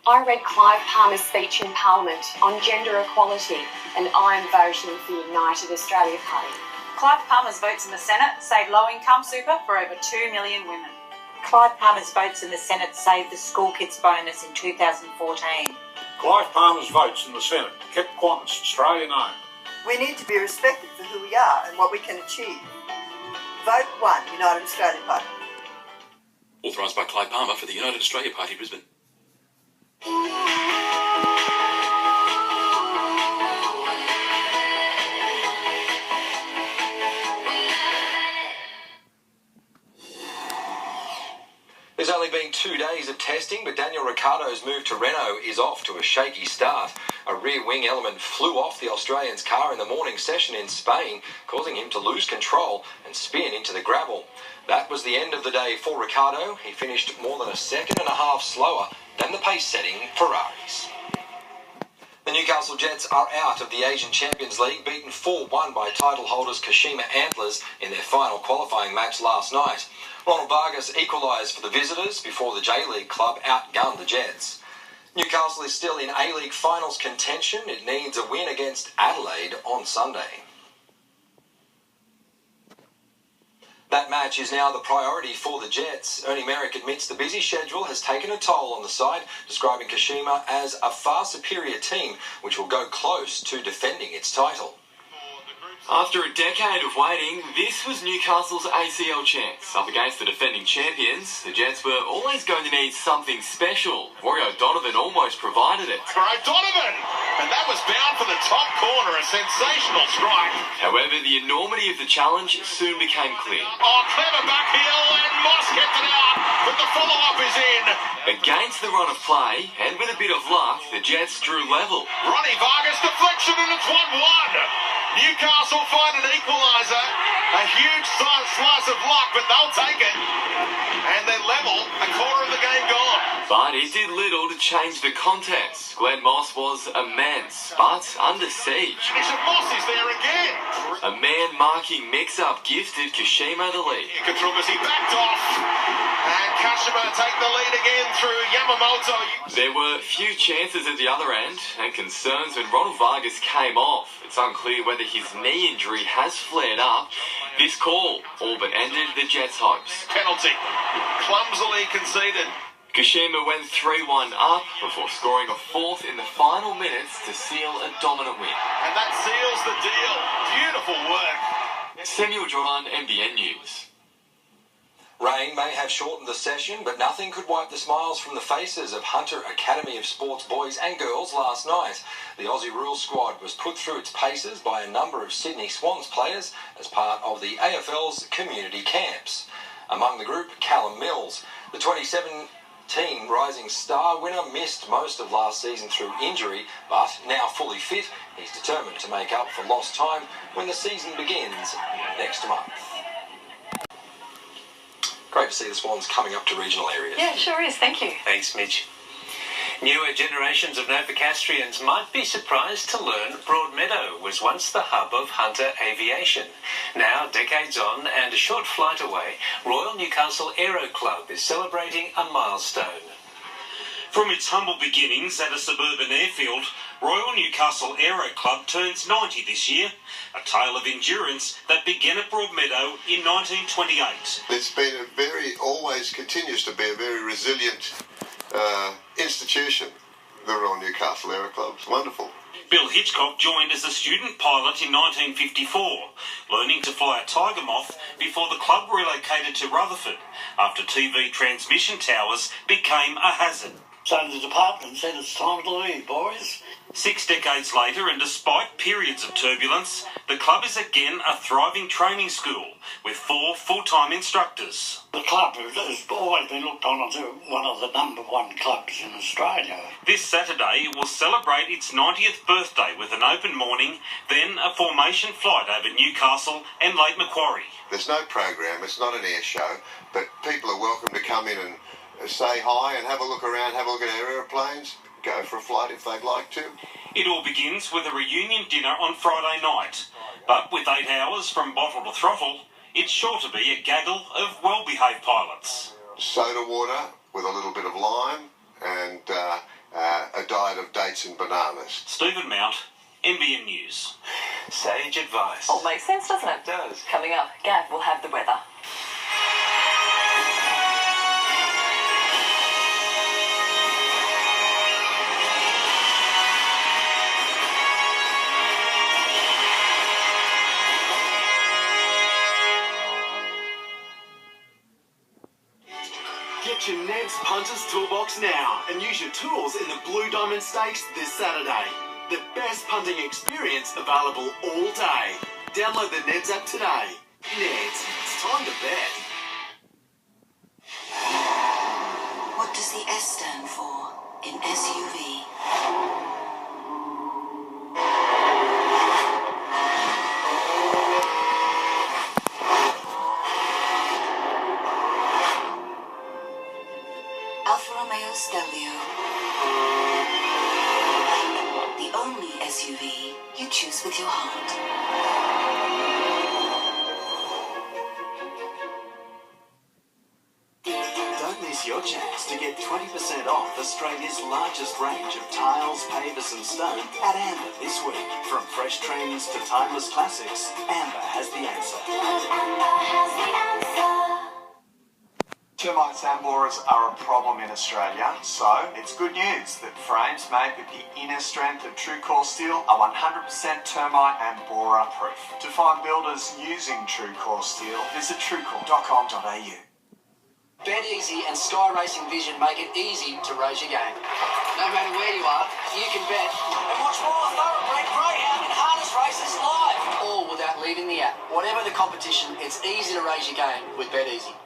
I read Clive Palmer's speech in Parliament on gender equality, and I'm voting for the United Australia Party. Clive Palmer's votes in the Senate saved low-income super for over 2 million women. Clive Palmer's votes in the Senate saved the school kids bonus in 2014. Clive Palmer's votes in the Senate kept Qantas Australian owned. We need to be respected for who we are and what we can achieve. Vote 1, United Australia Party. Authorised by Clive Palmer for the United Australia Party, Brisbane. There's only been 2 days of testing, but Daniel Ricciardo's move to Renault is off to a shaky start. A rear wing element flew off the Australian's car in the morning session in Spain, causing him to lose control and spin into the gravel. That was the end of the day for Ricciardo. He finished more than a second and a half slower than the pace-setting Ferraris. The Newcastle Jets are out of the Asian Champions League, beaten 4-1 by title holders Kashima Antlers in their final qualifying match last night. Ronald Vargas equalised for the visitors before the J-League club outgunned the Jets. Newcastle is still in A-League finals contention. It needs a win against Adelaide on Sunday. That match is now the priority for the Jets. Ernie Merrick admits the busy schedule has taken a toll on the side, describing Kashima as a far superior team which will go close to defending its title. After a decade of waiting, this was Newcastle's ACL chance. Up against the defending champions, the Jets were always going to need something special. Rory O'Donovan almost provided it. For O'Donovan! And that was bound for the top corner, a sensational strike. However, the enormity of the challenge soon became clear. Oh, clever back heel, and Moss kept it out, but the follow-up is in. Against the run of play, and with a bit of luck, the Jets drew level. Ronnie Vargas deflection, and it's 1-1. Newcastle find an equaliser. A huge slice of luck, but they'll take it. And they're level, a quarter of the game gone. But it did little to change the contest. Glenn Moss was immense, but under siege. Jason Moss is there again. A man-marking mix-up gifted Kashima the lead. Katrubasi backed off. And Kashima take the lead again through Yamamoto. There were few chances at the other end, and concerns when Ronald Vargas came off. It's unclear whether his knee injury has flared up. This call all but ended the Jets' hopes. Penalty. Clumsily conceded. Kashima went 3-1 up before scoring a fourth in the final minutes to seal a dominant win. And that seals the deal. Beautiful work. Samuel Jordan, NBN News. Rain may have shortened the session, but nothing could wipe the smiles from the faces of Hunter Academy of Sports boys and girls last night. The Aussie Rules squad was put through its paces by a number of Sydney Swans players as part of the AFL's community camps. Among the group, Callum Mills. The 2017 Rising Star winner missed most of last season through injury, but now fully fit, he's determined to make up for lost time when the season begins next month. Great to see the Swans coming up to regional areas. Yeah, it sure is. Thank you. Thanks, Mitch. Newer generations of Novocastrians might be surprised to learn Broadmeadow was once the hub of Hunter Aviation. Now, decades on and a short flight away, Royal Newcastle Aero Club is celebrating a milestone. From its humble beginnings at a suburban airfield, Royal Newcastle Aero Club turns 90 this year, a tale of endurance that began at Broadmeadow in 1928. It's been always continues to be a very resilient institution, the Royal Newcastle Aero Club. It's wonderful. Bill Hitchcock joined as a student pilot in 1954, learning to fly a Tiger Moth before the club relocated to Rutherford after TV transmission towers became a hazard. So the department said it's time to leave, boys. 6 decades later, and despite periods of turbulence, the club is again a thriving training school with 4 full-time instructors. The club has always been looked on as one of the #1 clubs in Australia. This Saturday, it will celebrate its 90th birthday with an open morning, then a formation flight over Newcastle and Lake Macquarie. There's no program, it's not an air show, but people are welcome to come in and say hi and have a look around, have a look at our aeroplanes, go for a flight if they'd like to. It all begins with a reunion dinner on Friday night, but with 8 hours from bottle to throttle, it's sure to be a gaggle of well-behaved pilots. Soda water with a little bit of lime and a diet of dates and bananas. Stephen Mount, NBN News. Sage advice. All makes sense, doesn't it? It does. Coming up, Gav will have the weather. Get your Ned's Punters Toolbox now and use your tools in the Blue Diamond Stakes this Saturday. The best punting experience available all day. Download the Neds app today. Neds, it's time to bet. What does the S stand for in SUV? Alfa Romeo Stelvio. The only SUV you choose with your heart. Don't miss your chance to get 20% off Australia's largest range of tiles, pavers and stone at Amber this week. From fresh trends to timeless classics, Amber has the answer. Amber has the answer. Termites and borers are a problem in Australia, so it's good news that frames made with the inner strength of True Core steel are 100% termite and borer proof. To find builders using True Core steel, visit truecore.com.au. Bet Easy and Sky Racing Vision make it easy to raise your game. No matter where you are, you can bet and watch more thoroughbred greyhound and harness races live, all without leaving the app. Whatever the competition, it's easy to raise your game with Bet Easy.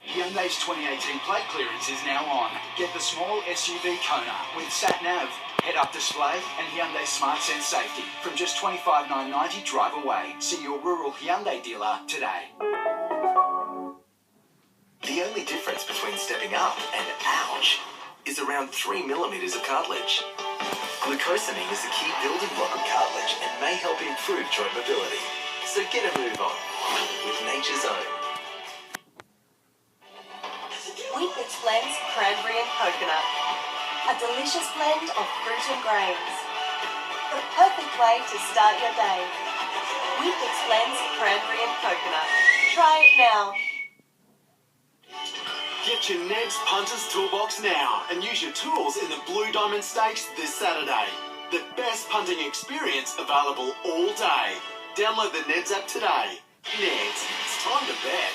Hyundai's 2018 plate clearance is now on. Get the small SUV Kona with sat-nav, head-up display and Hyundai Smart Sense safety from just $25,990 drive away. See your rural Hyundai dealer today. The only difference between stepping up and ouch is around 3 millimeters of cartilage. Glucosamine is the key building block of cartilage and may help improve joint mobility. So get a move on with Nature's Own. Wheatbix blends cranberry and coconut. A delicious blend of fruit and grains. The perfect way to start your day. Wheatbix blends cranberry and coconut. Try it now. Get your Ned's Punters Toolbox now and use your tools in the Blue Diamond Stakes this Saturday. The best punting experience available all day. Download the Neds app today. Neds, it's time to bet.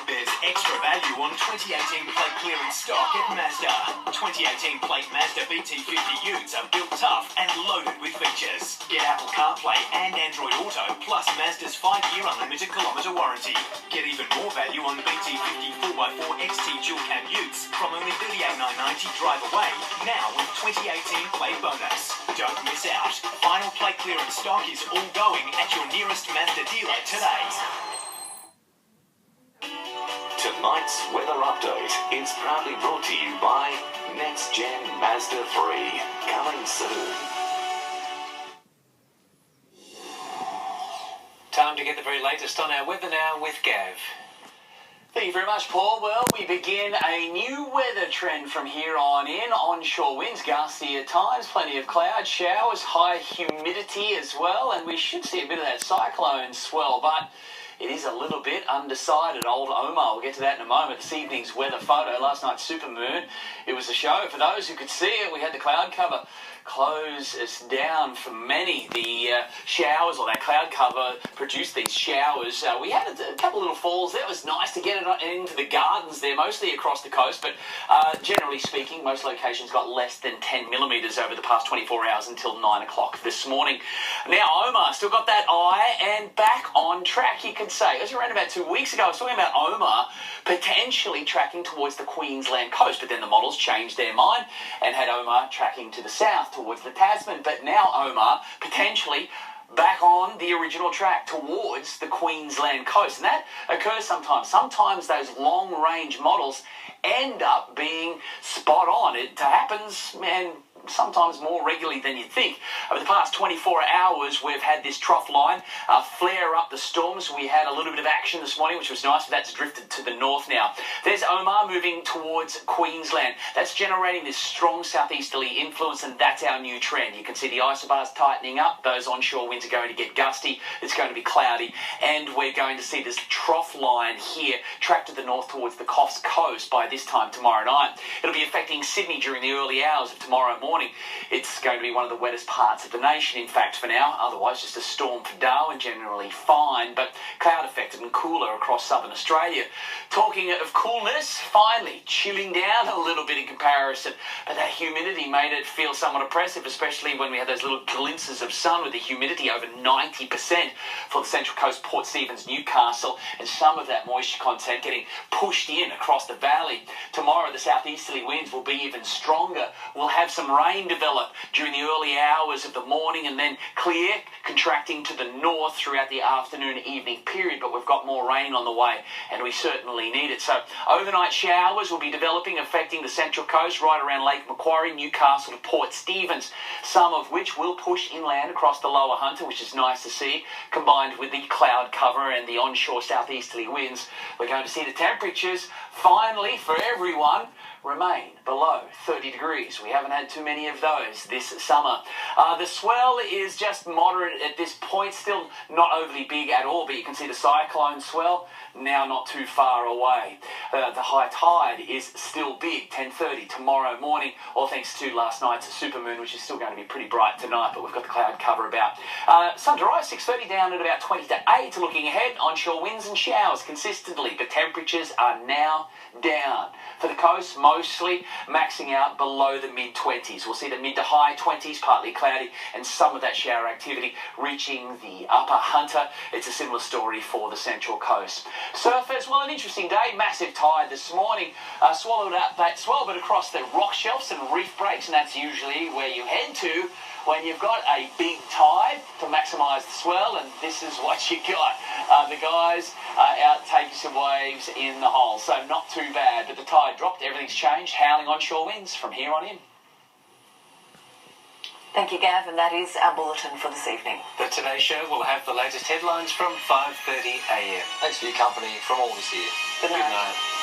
There's extra value on 2018 plate clearance stock at Mazda. 2018 plate Mazda BT50 Utes are built tough and loaded with features. Get Apple CarPlay and Android Auto, plus Mazda's 5-year unlimited kilometre warranty. Get even more value on BT50 4x4 XT dual cab Utes from only $38,990 drive away, now with 2018 plate bonus. Don't miss out. Final plate clearance stock is all going at your nearest Mazda dealer today. Tonight's weather update is proudly brought to you by Next Gen Mazda 3. Coming soon. Time to get the very latest on our weather now with Gav. Thank you very much, Paul. Well, we begin a new weather trend from here on in. Onshore winds, gusty at times, plenty of cloud showers, high humidity as well, and we should see a bit of that cyclone swell, but it is a little bit undecided. Old Omar, we'll get to that in a moment. This evening's weather photo, last night's supermoon. It was a show. For those who could see it, we had the cloud cover close us down for many. The showers, or that cloud cover, produced these showers. We had a couple little falls there. It was nice to get it into the gardens there, mostly across the coast, but generally speaking, most locations got less than 10 millimetres over the past 24 hours until 9 o'clock this morning. Now, Omar still got that eye and back on track, you could say. It was around about 2 weeks ago. I was talking about Omar potentially tracking towards the Queensland coast, but then the models changed their mind and had Omar tracking to the south towards the Tasman. But now Omar potentially back on the original track towards the Queensland coast. And that occurs sometimes. Sometimes those long-range models end up being spot on. It happens, and sometimes more regularly than you'd think. Over the past 24 hours, we've had this trough line flare up the storms. We had a little bit of action this morning, which was nice, but that's drifted to the north now. There's Omar moving towards Queensland. That's generating this strong southeasterly influence, and that's our new trend. You can see the isobars tightening up. Those onshore winds are going to get gusty. It's going to be cloudy, and we're going to see this trough line here track to the north towards the Coffs Coast by this time tomorrow night. It'll be affecting Sydney during the early hours of tomorrow morning. It's going to be one of the wettest parts of the nation, in fact, for now. Otherwise, just a storm for Darwin, generally fine, but cloud affected and cooler across southern Australia. Talking of coolness, finally chilling down a little bit in comparison, but that humidity made it feel somewhat oppressive, especially when we had those little glimpses of sun with the humidity over 90% for the Central Coast, Port Stephens, Newcastle, and some of that moisture content getting pushed in across the valley. Tomorrow, the southeasterly winds will be even stronger. We'll have some rain develop during the early hours of the morning and then clear, contracting to the north throughout the afternoon evening period, but we've got more rain on the way, and we certainly need it. So overnight showers will be developing, affecting the Central Coast right around Lake Macquarie, Newcastle to Port Stephens, some of which will push inland across the lower Hunter, which is nice to see, combined with the cloud cover and the onshore southeasterly winds. We're going to see the temperatures finally for everyone remain below 30 degrees. We haven't had too many of those this summer. The swell is just moderate at this point, still not overly big at all, but you can see the cyclone swell now not too far away. The high tide is still big, 10:30 tomorrow morning, all thanks to last night's supermoon, which is still going to be pretty bright tonight, but we've got the cloud cover about. Sun to rise, 6:30 down at about 20 to 8. Looking ahead, onshore winds and showers consistently, but temperatures are now down. For the coast, mostly maxing out below the mid-20s. We'll see the mid to high 20s, partly cloudy, and some of that shower activity reaching the upper Hunter. It's a similar story for the Central Coast. Surfers, well, an interesting day. Massive tide this morning. Swallowed up that swell, but across the rock shelves and reef breaks, and that's usually where you head to when you've got a big tide to maximise the swell, and this is what you got. The guys are out taking some waves in the hole, so not too bad, but the tide dropped, everything's changed, howling onshore winds from here on in. Thank you, Gav, and that is our bulletin for this evening. The Today Show will have the latest headlines from 5:30 a.m. Thanks for your company from all this year. Good night. Good night.